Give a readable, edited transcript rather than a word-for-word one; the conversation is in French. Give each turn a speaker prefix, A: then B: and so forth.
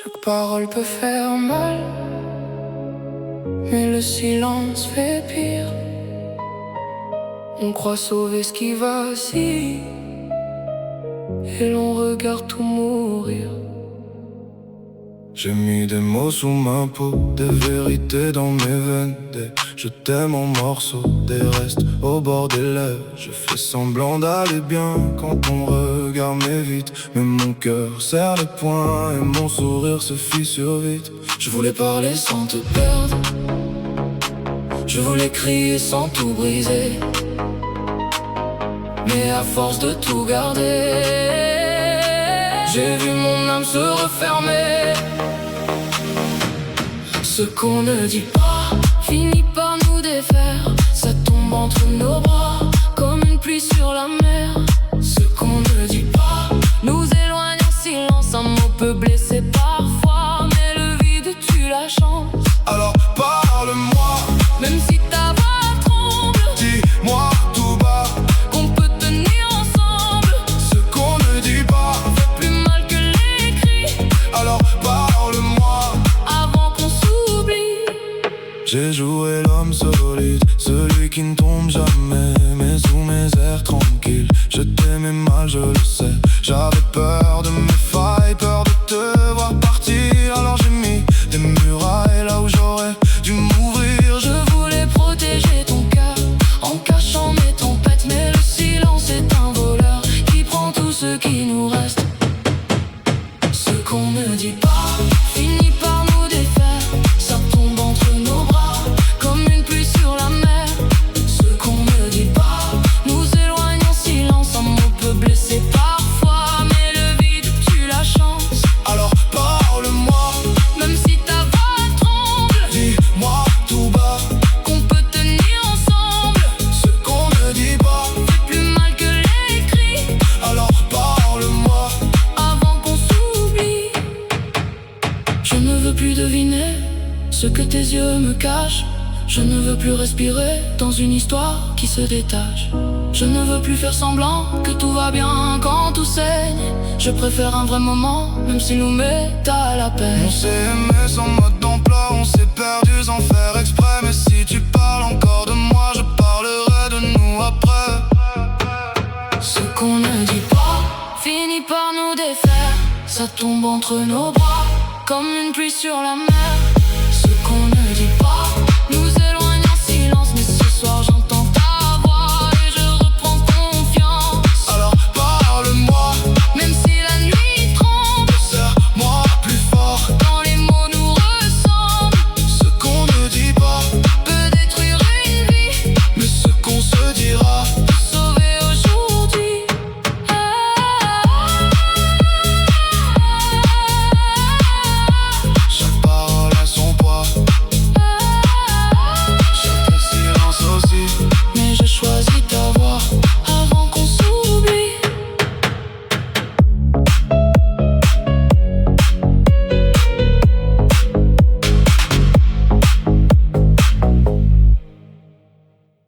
A: Chaque parole peut faire mal, mais le silence fait pire. On croit sauver ce qui vacille, et l'on regarde tout mourir.
B: J'ai mis des mots sous ma peau, des vérités dans mes veines, je t'aime en morceaux, des restes au bord des lèvres. Je fais semblant d'aller bien quand ton regard m'évite, mais mon cœur serre les poings et mon sourire se fissure vite.
A: Je voulais parler sans te perdre, je voulais crier sans tout briser, mais à force de tout garder, j'ai vu mon âme se refermer. Ce qu'on ne dit pas finit par nous défaire. Ça tombe entre nos bras comme une pluie sur la mer. Ce qu'on ne dit pas nous éloigne en silence. Un mot peut blesser parfois, mais le vide tue la chance.
B: Alors parle-moi,
A: même si ta voix tremble.
B: Dis-moi tout bas
A: qu'on peut tenir ensemble.
B: Ce qu'on ne dit pas
A: fait plus mal que les cris.
B: Alors parle-moi,
A: avant qu'on s'oublie.
B: j'ai joué l'homme solide, celui qui ne tombe jamais, mais sous mes airs tranquilles. Je t'aimais mal, je le sais. J'avais peur de mes failles, peur de te voir partir. Alors j'ai mis des murailles là où j'aurais dû m'ouvrir.
A: Je voulais protéger ton cœur en cachant mes tempêtes, mais le silence est un voleur qui prend tout ce qui nous reste. Ce qu'on ne dit pas finit par nous défaire. Ça tombe entre nos bras comme une pluie sur la mer. Ce qu'on ne dit pas nous éloigne en silence. Un mot peut blesser parfois, mais le vide tue la chance.
B: Alors parle-moi,
A: même si ta voix tremble.
B: dis-moi tout bas
A: qu'on peut tenir ensemble.
B: ce qu'on ne dit pas
A: fait plus mal que les cris.
B: Alors parle-moi,
A: avant qu'on s'oublie. Je ne veux plus deviner ce que tes yeux me cachent. Je ne veux plus respirer dans une histoire qui se détache. Je ne veux plus faire semblant que tout va bien quand tout saigne. Je préfère un vrai moment, même s'il nous met à la peine.
B: on s'est aimé sans mode d'emploi, on s'est perdu sans faire exprès. Mais si tu parles encore de moi, je parlerai de nous après.
A: Ce qu'on ne dit pas finit par nous défaire. Ça tombe entre nos bras comme une pluie sur la mer.